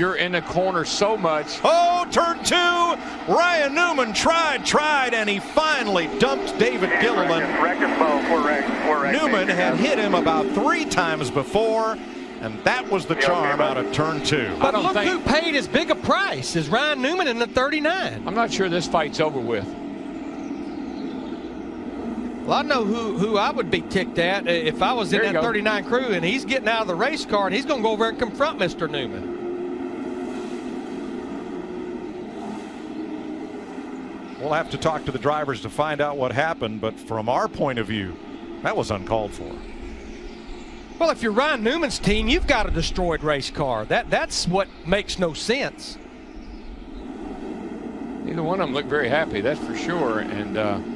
you're in the corner so much. Oh, turn 2. Ryan Newman tried, and he finally dumped David Gilliland. Newman had hit him about 3 times before, and that was the charm out of turn 2. But look who paid as big a price as Ryan Newman in the 39. I'm not sure this fight's over with. Well, I know who I would be ticked at if I was in that 39 crew and he's getting out of the race car and he's going to go over and confront Mr. Newman. We'll have to talk to the drivers to find out what happened, but from our point of view, that was uncalled for. Well, if you're Ryan Newman's team, you've got a destroyed race car. That's what makes no sense. Neither one of them looked very happy, that's for sure. And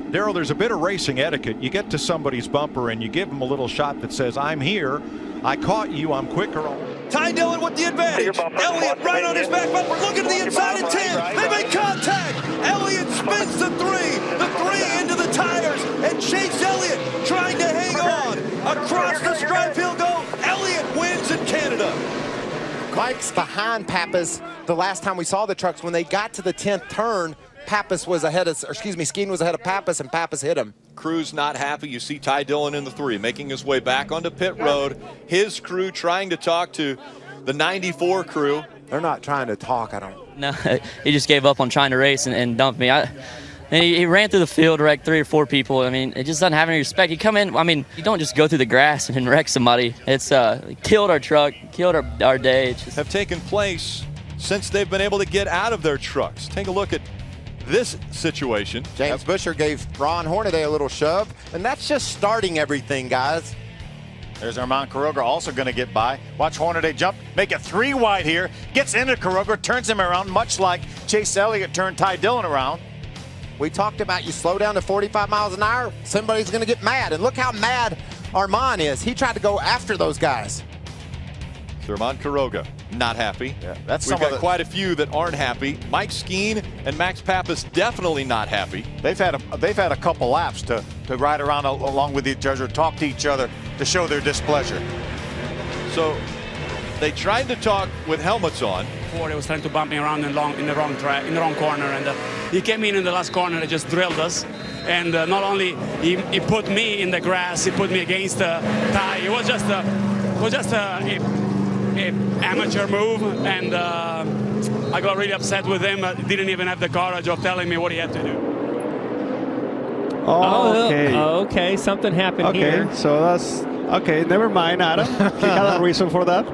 Darrell, there's a bit of racing etiquette. You get to somebody's bumper and you give them a little shot that says, I'm here, I caught you, I'm quicker. Ty Dillon with the advantage. Elliott right on his back bumper, looking to the inside of 10. They make contact. Elliott spins the 3 into the tires, and Chase Elliott trying to hang on. Across the stripe he'll go. Elliott wins in Canada. Mike's behind Pappas the last time we saw the trucks. When they got to the 10th turn, Pappas was ahead of, or excuse me, Skeen was ahead of Pappas, and Pappas hit him. Crew's not happy. You see Ty Dillon in the 3, making his way back onto pit road. His crew trying to talk to the 94 crew. They're not trying to talk, I don't. No, he just gave up on trying to race and dumped me. And he ran through the field, wrecked 3 or 4 people. I mean, it just doesn't have any respect. You come in, I mean, you don't just go through the grass and wreck somebody. It's killed our truck, killed our day. It's just have taken place since they've been able to get out of their trucks. Take a look at this situation. James Busher gave Ron Hornaday a little shove, and that's just starting everything, guys. There's Armand Quiroga also going to get by. Watch Hornaday jump, make it 3 wide here, gets into Quiroga, turns him around, much like Chase Elliott turned Ty Dillon around. We talked about you slow down to 45 miles an hour, somebody's going to get mad, and look how mad Armand is. He tried to go after those guys. Armand Quiroga not happy. Yeah, We've got quite a few that aren't happy. Mike Skeen and Max Pappas definitely not happy. They've had a couple laps to ride around along with each other, talk to each other to show their displeasure. So they tried to talk with helmets on. He was trying to bump me around in the wrong corner, and he came in the last corner and just drilled us. And not only he put me in the grass, he put me against the tie. It was just a amateur move, and I got really upset with him. Didn't even have the courage of telling me what he had to do. Okay, something happened here. Okay, so that's okay. Never mind, Adam. You have a reason for that?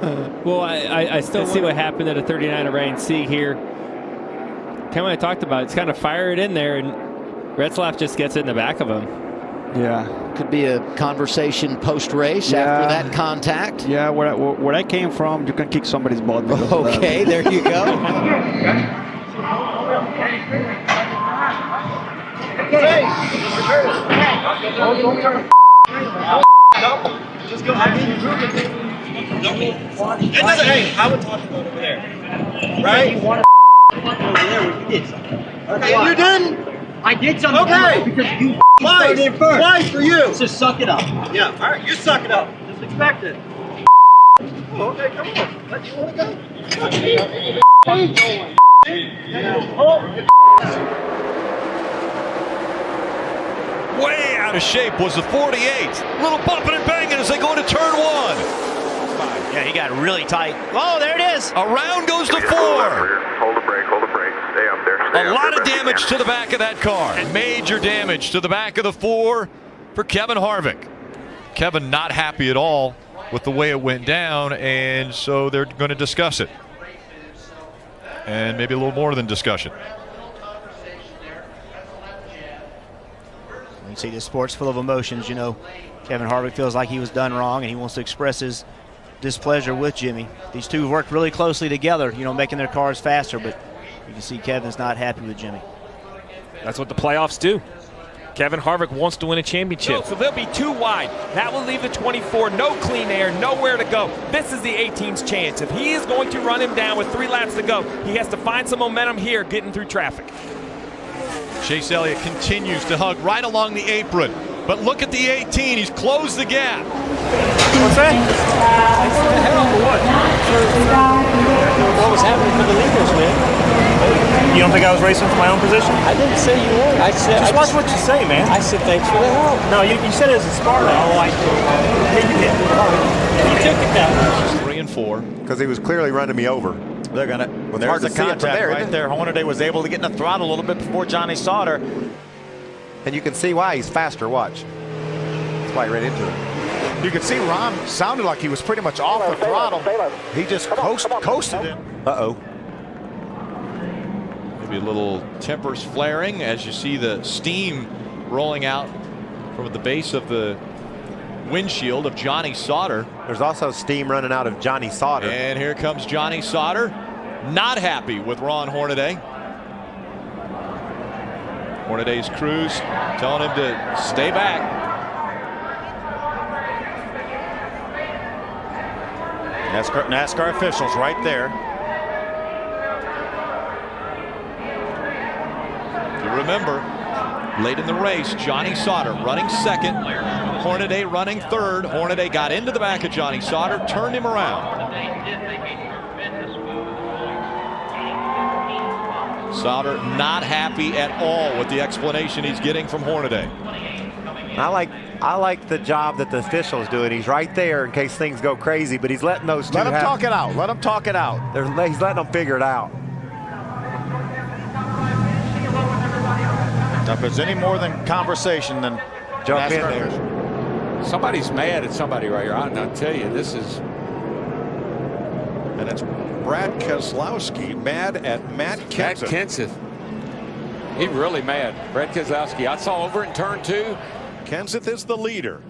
Well, I still see what happened at a 39 at Ryan C here. Kind of what I talked about. It's kind of fire it in there, and Retzlaff just gets it in the back of him. Yeah. Could be a conversation post-race after that contact. Yeah, where I came from, you can kick somebody's butt. Okay, there you go. Just go ahead. Hey, I would talk about over there. Right? You want to over there when you did something. Okay, you didn't. I did something. Okay. Because you started in first. Twice for you. Just suck it up. Yeah. All right. You suck it up. Just expect it. Oh, okay. Come on. Let you want to go. Way out of shape was the 48. Little bumping and banging as they go into turn 1. Yeah, he got really tight. Oh, there it is. Around goes the 4. Hold the brake, stay up there. A lot of damage to the back of that car. And major damage to the back of the 4 for Kevin Harvick. Kevin not happy at all with the way it went down, and so they're going to discuss it. And maybe a little more than discussion. You see, this sport's full of emotions. You know, Kevin Harvick feels like he was done wrong, and he wants to express his displeasure with Jimmy. These two worked really closely together, you know, making their cars faster, but you can see Kevin's not happy with Jimmy. That's what the playoffs do. Kevin Harvick wants to win a championship. So they'll be 2 wide. That will leave the 24. No clean air, nowhere to go. This is the 18's chance. If he is going to run him down with 3 laps to go, he has to find some momentum here getting through traffic. Chase Elliott continues to hug right along the apron. But look at the 18. He's closed the gap. What's that? What was happening for the leaders, man? You don't think I was racing for my own position? I didn't say you were. I said. Just watch what you say, man. I said thanks for the help. No, you said it was a Sparta. Oh, I did. Yeah, you did. You took it that way. 3 and 4. Because he was clearly running me over. They're gonna. Well, There's hard the to see it from contact there, right isn't it? there. Hornaday was able to get in the throttle a little bit before Johnny Sauter. And you can see why he's faster. Watch. That's why he ran into it. You can see Ron sounded like he was pretty much off the throttle. He just coasted it. Uh-oh. Maybe a little tempers flaring as you see the steam rolling out from the base of the windshield of Johnny Sauter. There's also steam running out of Johnny Sauter. And here comes Johnny Sauter. Not happy with Ron Hornaday. Hornaday's crews telling him to stay back. NASCAR officials right there. If you remember, late in the race, Johnny Sauter running second, Hornaday running third. Hornaday got into the back of Johnny Sauter, turned him around. Sauter not happy at all with the explanation he's getting from Hornaday. I like the job that the official is doing. He's right there in case things go crazy, but he's letting those two Let him talk it out. Let him talk it out. He's letting them figure it out. Now, if there's any more than conversation, then jump in there. Somebody's mad at somebody right here. I'll tell you, this is. And it's Brad Keselowski mad at Matt Kenseth. Matt Kenseth. He's really mad. Brad Keselowski. I saw over in turn 2. Kenseth is the leader.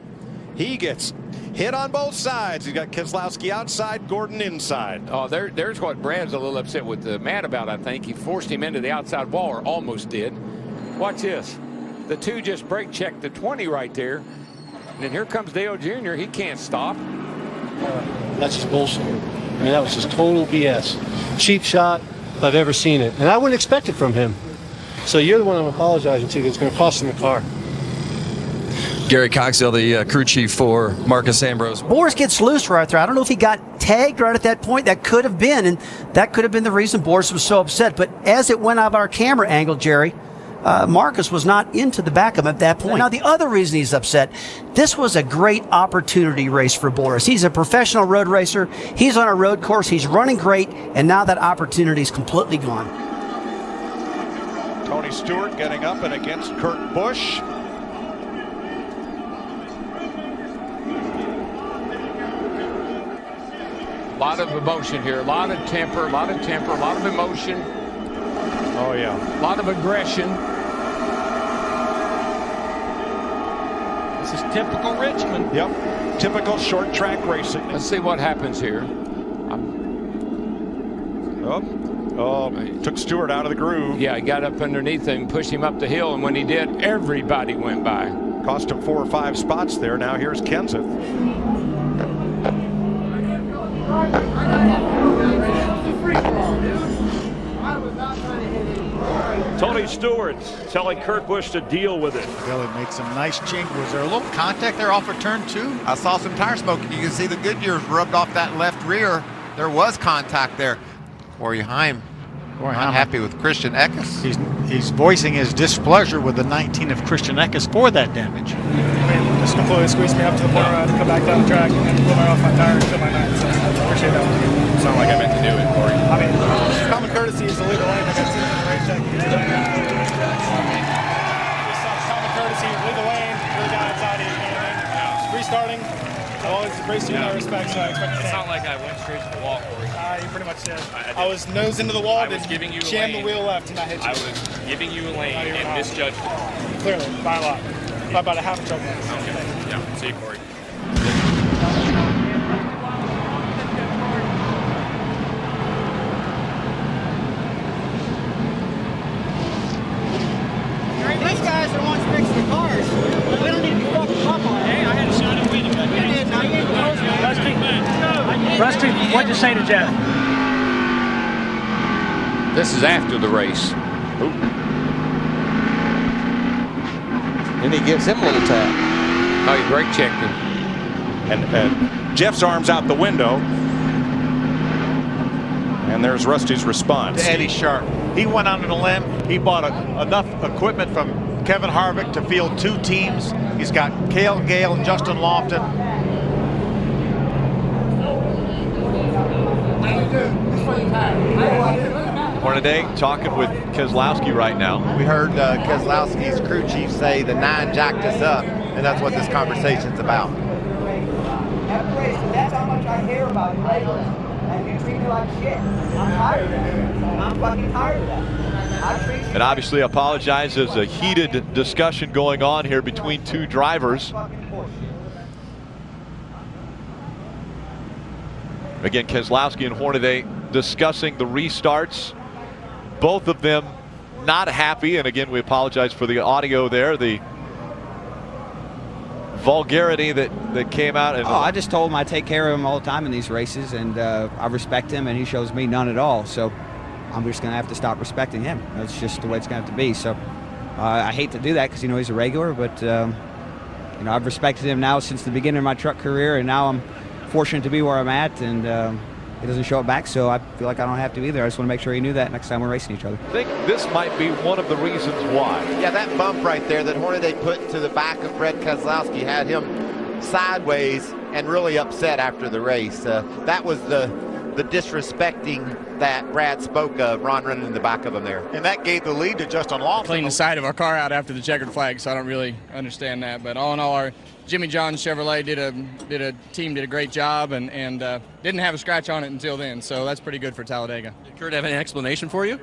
He gets hit on both sides. He's got Keselowski outside, Gordon inside. Oh, there's what Brad's a little upset with Matt about, I think. He forced him into the outside wall, or almost did. Watch this. The two just brake checked the 20 right there. And then here comes Dale Jr. He can't stop. That's just bullshit. I mean, that was just total BS. Cheap shot if I've ever seen it. And I wouldn't expect it from him. So you're the one I'm apologizing to that's going to cost him the car. Gary Coxdale, the crew chief for Marcus Ambrose. Boris gets loose right there. I don't know if he got tagged right at that point. That could have been, and that could have been the reason Boris was so upset. But as it went out of our camera angle, Jerry, Marcus was not into the back of him at that point. Now, the other reason he's upset, this was a great opportunity race for Boris. He's a professional road racer. He's on a road course. He's running great, and now that opportunity is completely gone. Tony Stewart getting up and against Kurt Busch. A lot of emotion here, a lot of temper, a lot of emotion. Oh, yeah. A lot of aggression. This is typical Richmond. Yep. Typical short track racing. Let's see what happens here. Took Stewart out of the groove. Yeah, he got up underneath him, pushed him up the hill, and when he did, everybody went by. Cost him 4 or 5 spots there. Now here's Kenseth. Tony Stewart telling Kurt Busch to deal with it. Billy made some nice change. Was there a little contact there off of turn 2? I saw some tire smoke. You can see the Goodyears rubbed off that left rear. There was contact there. Corey Heim not happy with Christian Eckes. He's voicing his displeasure with the 19 of Christian Eckes for that damage. Just completely squeezed me up to the point where I had to come back down the track and pull off my tire and fill my night. So I appreciate that. It's not like I meant to do it, Corey. I mean, common courtesy is to leave the lane. I got citizens in the race check. Common courtesy, leave the lane, you're the guy outside of you. You know what I mean? Restarting. I've always raced you in that respect, so I expect It's not like I went straight to the wall, Corey. You pretty much did. I was nose into the wall, I was giving you a jammed lane. the wheel left, and I hit you. I was giving you a lane and misjudged it. Clearly, by a lot. By about a half a choke lane. Okay. Yeah, see you, Corey. These guys are the ones fixing the cars. We don't need to be fucking up on it. Hey, I had a shot at winning. You did. Now you close, man. Rusty, what'd you say to Jeff? This is after the race. And he gives him a little tap. Oh, he brake checked him. And Jeff's arms out the window. And there's Rusty's response. Eddie Sharp. He went out on a limb. He bought enough equipment from Kevin Harvick to field 2 teams. He's got Cale Gale and Justin Lofton. Hornaday talking with Keselowski right now. We heard Keselowski's crew chief say the 9 jacked us up, and that's what this conversation's about. That's how much I care about you, and you treat me like shit. I'm tired of that. I'm fucking tired of that. And obviously apologize. There's a heated discussion going on here between 2 drivers. Again, Keselowski and Hornaday discussing the restarts. Both of them not happy. And again, we apologize for the audio there. The vulgarity that came out. And I just told him I take care of him all the time in these races, and I respect him, and he shows me none at all. So I'm just going to have to stop respecting him. That's just the way it's going to have to be. So I hate to do that because, he's a regular, but, I've respected him now since the beginning of my truck career, and now I'm fortunate to be where I'm at, and he doesn't show it back, so I feel like I don't have to either. I just want to make sure he knew that next time we're racing each other. I think this might be one of the reasons why. Yeah, that bump right there that Hornaday put to the back of Brett Keselowski had him sideways and really upset after the race. That was the disrespecting that Brad spoke of, Ron running in the back of him there. And that gave the lead to Justin Lofton. Cleaned the side of our car out after the checkered flag, so I don't really understand that. But all in all, our Jimmy John Chevrolet did a great job and didn't have a scratch on it until then, so that's pretty good for Talladega. Did Kurt have any explanation for you?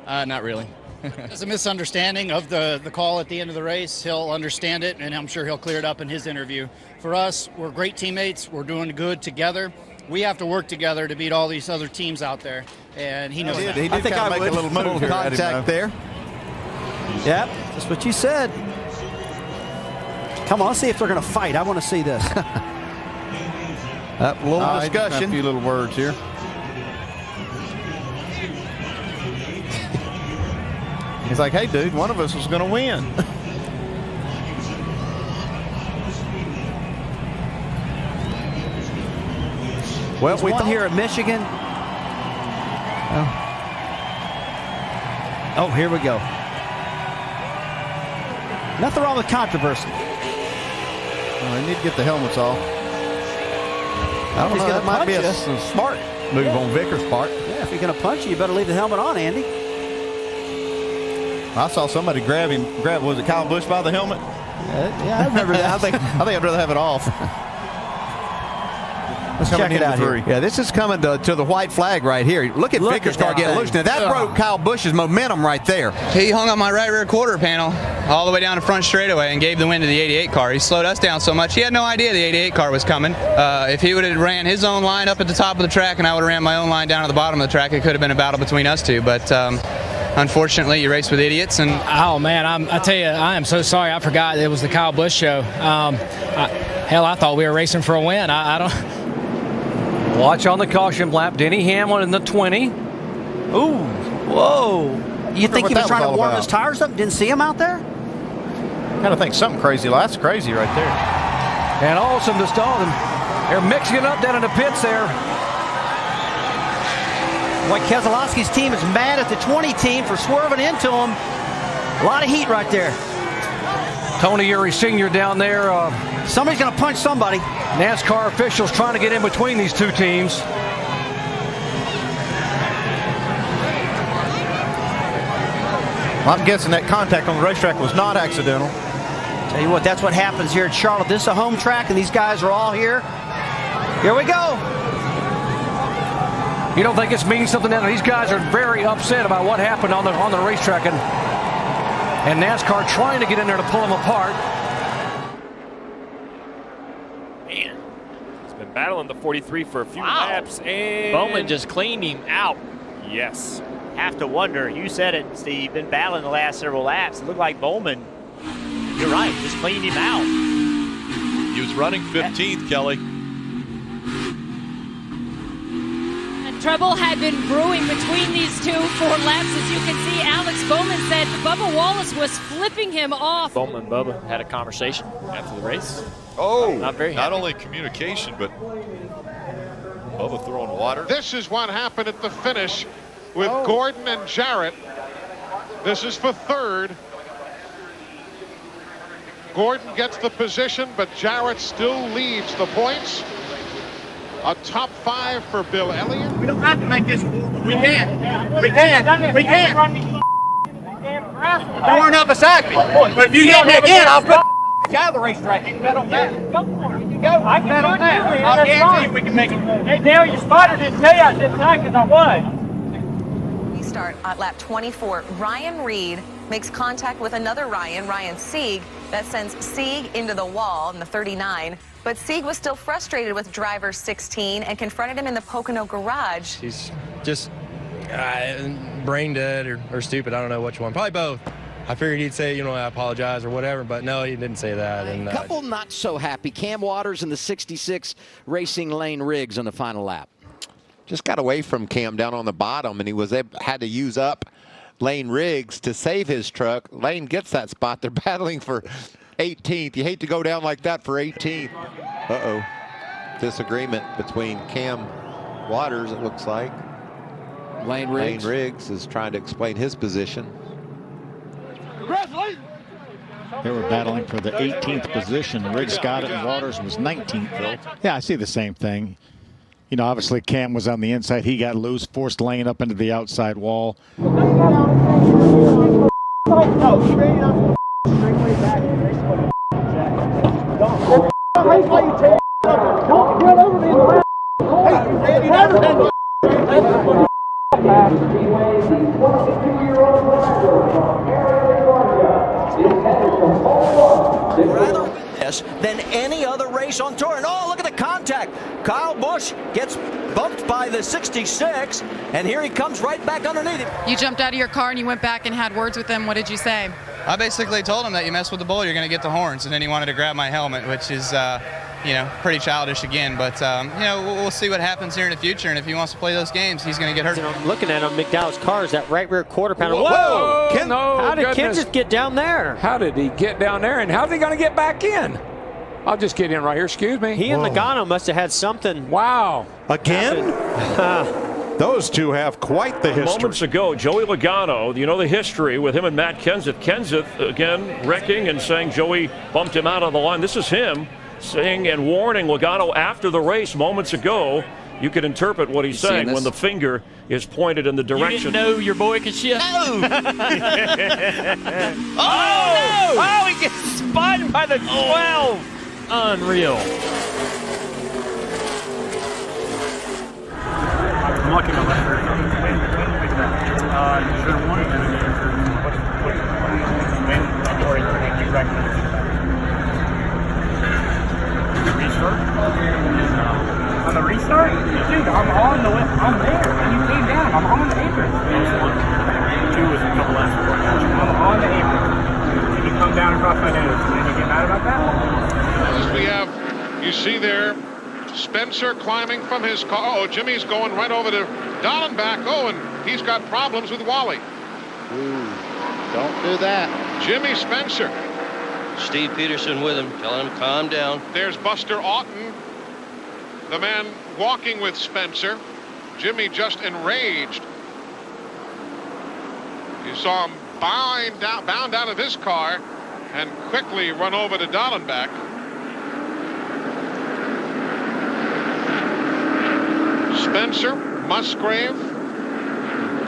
Not really. It's a misunderstanding of the call at the end of the race. He'll understand it, and I'm sure he'll clear it up in his interview. For us, we're great teammates. We're doing good together. We have to work together to beat all these other teams out there, and he knows that. He did kind of make a little move here, contact there. Yep, that's what you said. Come on, let's see if they're going to fight. I want to see this. A little discussion. A few little words here. He's like, hey, dude, one of us is going to win. Well, we won here at Michigan. Oh, here we go. Nothing wrong with controversy. Well, they need to get the helmets off. I don't know. That might be a smart move on Vickers' part. Yeah, if you're going to punch you better leave the helmet on, Andy. I saw somebody grab, was it Kyle Busch by the helmet? Yeah, I remember that. I think I'd rather have it off. Let's check it out here. Yeah, this is coming to the white flag right here. Look at Vickers' car getting loose. Now, that broke Kyle Busch's momentum right there. He hung on my right rear quarter panel all the way down the front straightaway and gave the win to the 88 car. He slowed us down so much. He had no idea the 88 car was coming. If he would have ran his own line up at the top of the track and I would have ran my own line down at the bottom of the track, it could have been a battle between us two. But unfortunately, you race with idiots. And oh, man, I tell you, I am so sorry. I forgot it was the Kyle Busch show. Hell, I thought we were racing for a win. I don't... Watch on the caution lap. Denny Hamlin in the 20. Ooh, whoa. You think he was trying to warm his tires up? Didn't see him out there? Kind of think something crazy. That's crazy right there. And all of a sudden, they're mixing it up down in the pits there. Boy, Keselowski's team is mad at the 20 team for swerving into him. A lot of heat right there. Tony Uri Sr. down there. Somebody's going to punch somebody. NASCAR officials trying to get in between these two teams. Well, I'm guessing that contact on the racetrack was not accidental. Tell you what, that's what happens here at Charlotte. This is a home track, and these guys are all here. Here we go. You don't think this means something? Now these guys are very upset about what happened on the racetrack, and NASCAR trying to get in there to pull them apart. Man, he's been battling the 43 for a few laps, and Bowman just cleaned him out. Yes. Have to wonder. You said it, Steve. Been battling the last several laps. It looked like Bowman. You're right. Just cleaned him out. He was running 15th, Kelly. trouble had been brewing between these two for laps. As you can see, Alex Bowman said Bubba Wallace was flipping him off. Bowman and Bubba had a conversation after the race. Oh, not very happy. Not only communication, but Bubba throwing water. This is what happened at the finish with Gordon and Jarrett. This is for third. Gordon gets the position, but Jarrett still leads the points. A top 5 for Bill Elliott. We don't have to make this. We can. We can. We can. Don't run up beside me. But if you hit me again, I'll put out of the racetrack. You can bet on that. Go for it. You go. I can bet on that. I'll guarantee you we can make it. Hey, Dale, your spotter didn't tell you I didn't try because I was. We start at lap 24. Ryan Reed makes contact with another Ryan Sieg. That sends Sieg into the wall in the 39. But Sieg was still frustrated with driver 16 and confronted him in the Pocono garage. He's just brain dead or stupid. I don't know which one. Probably both. I figured he'd say, you know, I apologize or whatever, but no, he didn't say that. And a couple not so happy. Cam Waters and the 66 Racing Lane Riggs on the final lap. Just got away from Cam down on the bottom, and he had to use up Lane Riggs to save his truck. Lane gets that spot. They're battling for 18th. You hate to go down like that for 18th. Uh-oh. Disagreement between Cam Waters, it looks like. Lane Riggs is trying to explain his position. They were battling for the 18th position. Riggs got it, and Waters was 19th, though. Yeah, I see the same thing. You know, obviously Cam was on the inside. He got loose, forced Lane up into the outside wall. Than any other race on tour. And oh, look at the contact. Kyle Busch gets bumped by the 66, and here he comes right back underneath him. You jumped out of your car and you went back and had words with him. What did you say? I basically told him that you mess with the bull, you're going to get the horns, and then he wanted to grab my helmet, which is, you know, pretty childish again. But, you know, we'll see what happens here in the future, and if he wants to play those games, he's going to get hurt. I'm looking at him, McDowell's car is that right rear quarter panel. Whoa! How did Ken just get down there? How did he get down there, and how's he going to get back in? I'll just get in right here. Excuse me. He and Logano must have had something. Wow. Again? Those two have quite the history. Moments ago, Joey Logano, you know the history with him and Matt Kenseth. Kenseth, again, wrecking and saying Joey bumped him out of the line. This is him saying and warning Logano after the race moments ago. You can interpret what he's saying when the finger is pointed in the direction. You didn't know your boy could shift? No! Oh, no! Oh, he gets spun by the 12. Unreal. I'm looking at that. Is there one? Restart? On the restart? Dude, I'm on the left. I'm there. And you came down. I'm on the apron. Two was a couple laps before. I'm on the apron. And you come down across my nose. And you get mad about that? As we have, you see there, Spencer climbing from his car. Oh, Jimmy's going right over to Dallenbach. Oh, and he's got problems with Wally. Ooh, don't do that. Jimmy Spencer. Steve Peterson with him, telling him calm down. There's Buster Otten, the man walking with Spencer. Jimmy just enraged. You saw him bound out of his car and quickly run over to Dallenbach. Spencer, Musgrave,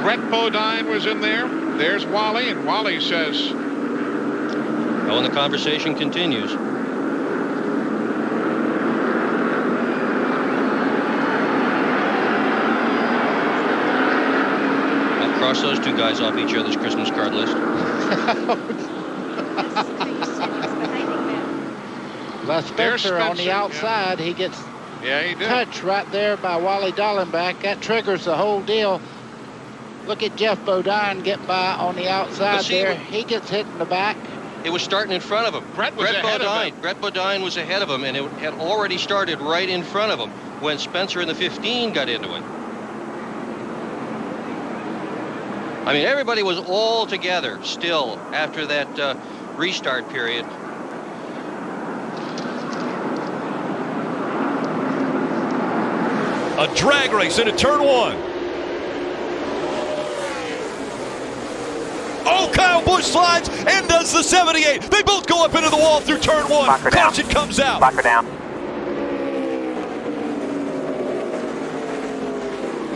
Brett Bodine was in there. There's Wally, and Wally says, oh, and the conversation continues. I'll cross those two guys off each other's Christmas card list. Well, Spencer on the outside, he gets touched right there by Wally Dallenbach. That triggers the whole deal. Look at Jeff Bodine get by on the outside there. He gets hit in the back. It was starting in front of him. Brett Bodine was ahead of him, and it had already started right in front of him when Spencer in the 15 got into it. I mean, everybody was all together still after that restart period. A drag race into turn 1. Oh, Kyle Busch slides and does the 78. They both go up into the wall through turn 1. Caution comes out. Lock her down.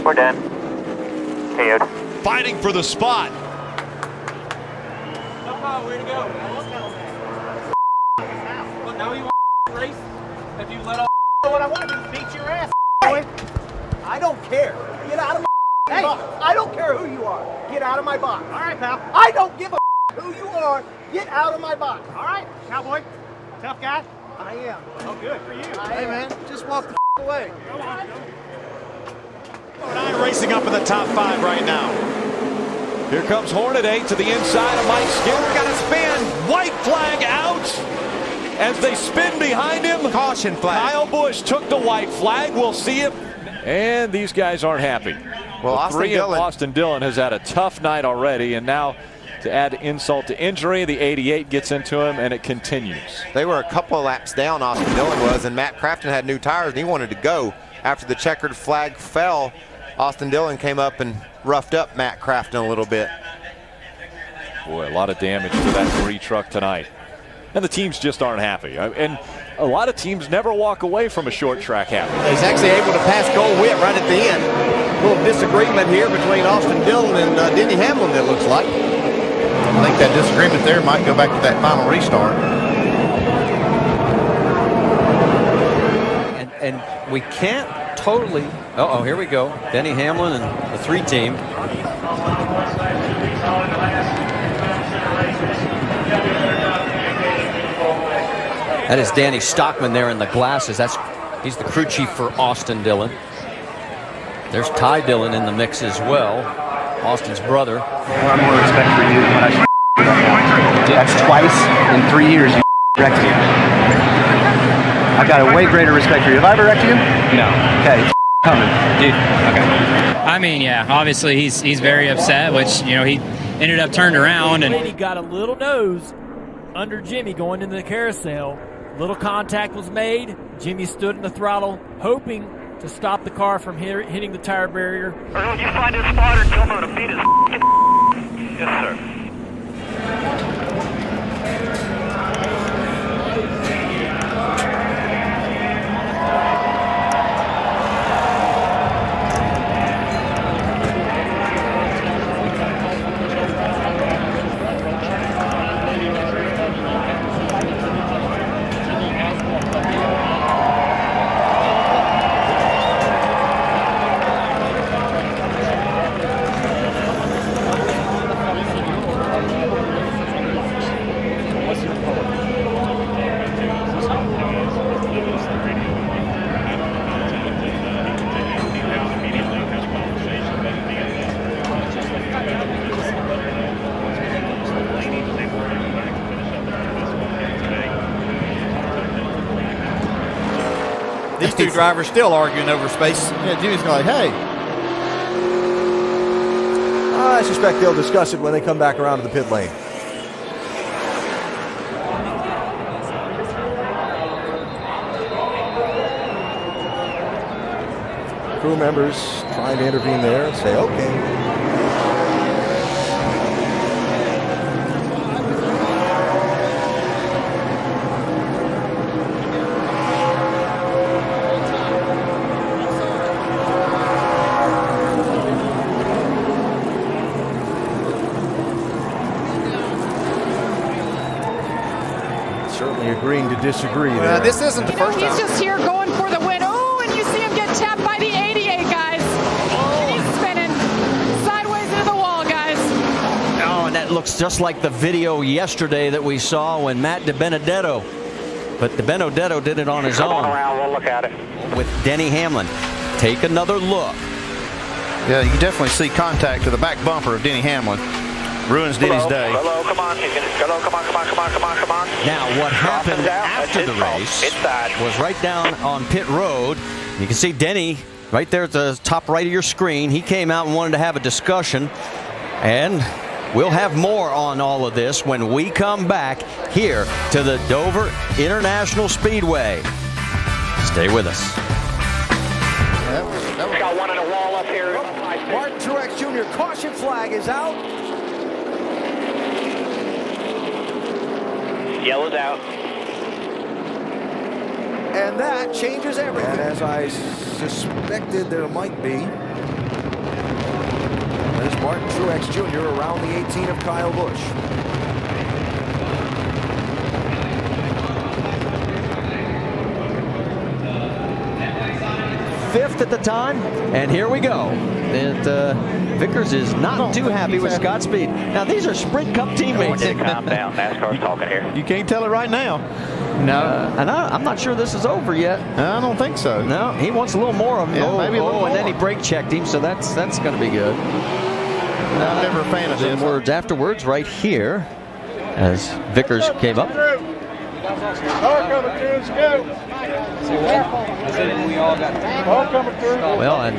We're done. KO'd. Fighting for the spot. Way to go. Well, now you want to race? Have you let off? What I want to do is beat your ass. Boy. I don't care. Get out of my box. I don't care who you are. Get out of my box. All right, pal. I don't give a who you are. Get out of my box. All right, cowboy. Tough guy. I am. Oh, good for you. Hey, man, just walk the away. Go on. Racing up in the top 5 right now. Here comes Hornaday to the inside of Mike Skinner. Got a spin. White flag out as they spin behind him. Caution flag. Kyle Busch took the white flag. We'll see if. And these guys aren't happy. Well, Austin Dillon has had a tough night already, and now to add insult to injury, the 88 gets into him, and it continues. They were a couple of laps down, Austin Dillon was, and Matt Crafton had new tires, and he wanted to go. After the checkered flag fell, Austin Dillon came up and roughed up Matt Crafton a little bit. Boy, a lot of damage to that 3 truck tonight. And the teams just aren't happy. And a lot of teams never walk away from a short track happy. He's actually able to pass Gold Whip right at the end. A little disagreement here between Austin Dillon and Denny Hamlin, it looks like. I think that disagreement there might go back to that final restart. And we can't totally. Uh-oh, here we go. Denny Hamlin and the 3 team. That is Danny Stockman there in the glasses. He's the crew chief for Austin Dillon. There's Ty Dillon in the mix as well, Austin's brother. I have more respect for you than what I should. That's twice in 3 years you wrecked me. I got a way greater respect for you. Have I ever wrecked you? No. Okay, coming, dude. Okay. I mean, yeah, obviously he's very upset, which, you know, he ended up turned around and he got a little nose under Jimmy going into the carousel. Little contact was made. Jimmy stood in the throttle, hoping to stop the car from hitting the tire barrier. Earl, you find his spotter, tell him to beat his Yes, sir. These 2 drivers still arguing over space. Yeah, Jimmy's like, hey. I suspect they'll discuss it when they come back around to the pit lane. Crew members trying to intervene there and say, okay. Certainly agreeing to disagree there. This isn't the first time. He's just here going for the win. Oh, and you see him get tapped by the 88, guys. And he's spinning sideways into the wall, guys. Oh, and that looks just like the video yesterday that we saw when Matt DiBenedetto. But DiBenedetto did it on his own. Come on around, we'll look at it. With Denny Hamlin. Take another look. Yeah, you can definitely see contact to the back bumper of Denny Hamlin. Ruins Denny's day. Hello, come on. Hello, come on. Now, what happened after the race was right down on pit road. You can see Denny right there at the top right of your screen. He came out and wanted to have a discussion. And we'll have more on all of this when we come back here to the Dover International Speedway. Stay with us. Got one in a wall up here. Martin Truex Jr. caution flag is out. Yellow's out. And that changes everything. And as I suspected there might be, there's Martin Truex Jr. around the 18 of Kyle Busch. Fifth at the time, and here we go. Vickers is not too happy with Scott's speed. Now these are Sprint Cup teammates. Calm down. NASCAR's talking here. You can't tell it right now. No, and I'm not sure this is over yet. I don't think so. No, he wants a little more of them. Yeah, maybe a little more. And then he brake checked him, so that's going to be good. I'm never a fan of this. Words afterwards, right here, as Vickers came up. Well, and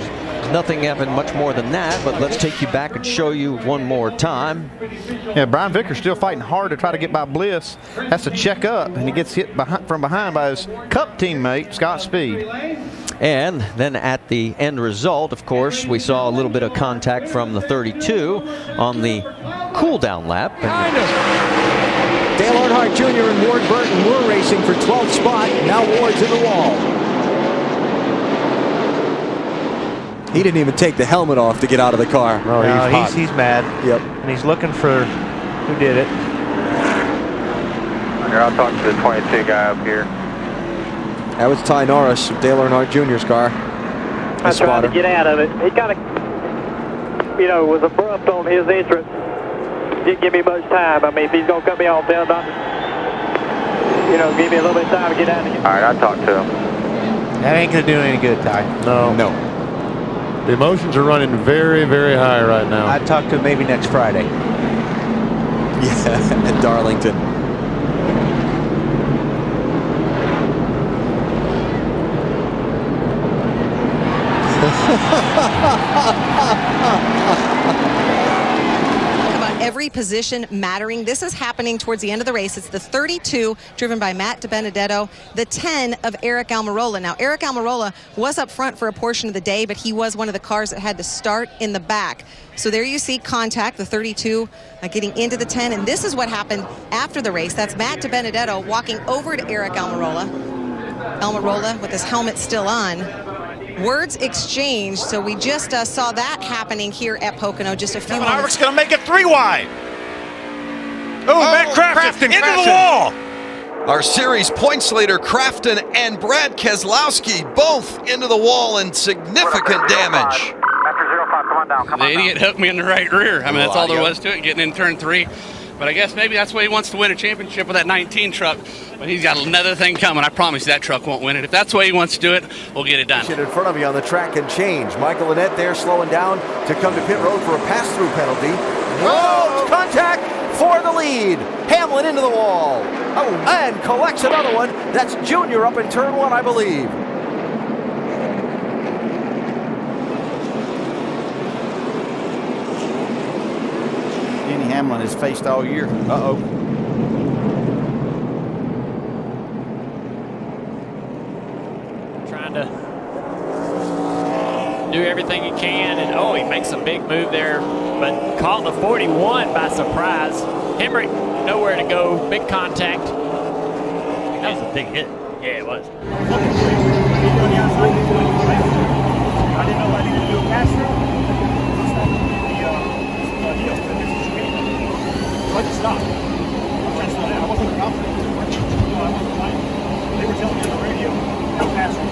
nothing happened much more than that, but let's take you back and show you one more time. Yeah, Brian Vickers still fighting hard to try to get by Bliss. Has to check up, and he gets hit from behind by his Cup teammate, Scott Speed. And then at the end result, of course, we saw a little bit of contact from the 32 on the cool-down lap. Dale Earnhardt Jr. and Ward Burton were racing for 12th spot. Now Ward's in the wall. He didn't even take the helmet off to get out of the car. No, he's mad. Yep. And he's looking for who did it. Here, I'll talk to the 22 guy up here. That was Ty Norris, Dale Earnhardt Jr.'s car. I tried to get out of it. He kind of, was abrupt on his entrance. Didn't give me much time. I mean, if he's going to cut me off, they'll not, give me a little bit of time to get out of here. All right, I'll talk to him. That ain't going to do any good, Ty. No. The emotions are running very, very high right now. I'd talk to him maybe next Friday. Yeah, at Darlington. About every position mattering. This is happening towards the end of the race. It's the 32 driven by Matt DiBenedetto, the 10 of Eric Almirola. Now, Eric Almirola was up front for a portion of the day, but he was one of the cars that had to start in the back. So there you see contact, the 32 getting into the 10, and this is what happened after the race. That's Matt DiBenedetto walking over to Eric Almirola. Almirola with his helmet still on. Words exchanged, so we just saw that happening here at Pocono just a few Kevin Harvick's moments. going to make it 3 wide. Matt Crafton into the wall. Our series points leader, Crafton and Brad Keselowski, both into the wall in significant damage. After 05, come on down. The idiot hooked me in the right rear. I mean, that's all there was to it, getting in turn 3. But I guess maybe that's why he wants to win a championship with that 19 truck. But he's got another thing coming. I promise you that truck won't win it. If that's the way he wants to do it, we'll get it done. In front of you on the track and change. Michael Lynette there slowing down to come to pit road for a pass-through penalty. Whoa! Contact for the lead. Hamlin into the wall. Oh, and collects another one. That's Junior up in turn 1, I believe. Denny Hamlin has faced all year. Uh-oh. Trying to do everything he can, and he makes a big move there, but caught the 41 by surprise. Hemrick nowhere to go, big contact. That was a big hit. Yeah, it was. I didn't know I needed to do a pass through. So I just stopped. I wasn't confident. They were telling me on the radio, no pass through.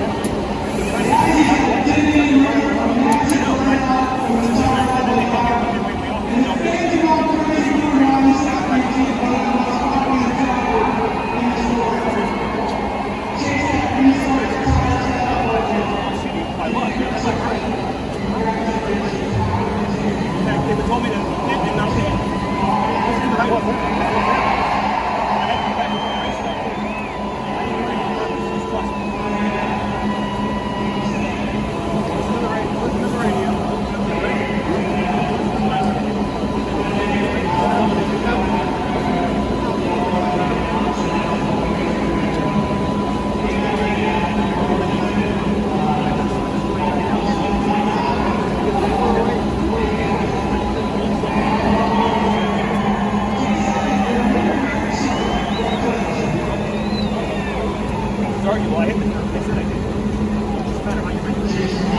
start you. Well, I hit the curve. They said I did. It doesn't matter how you bring the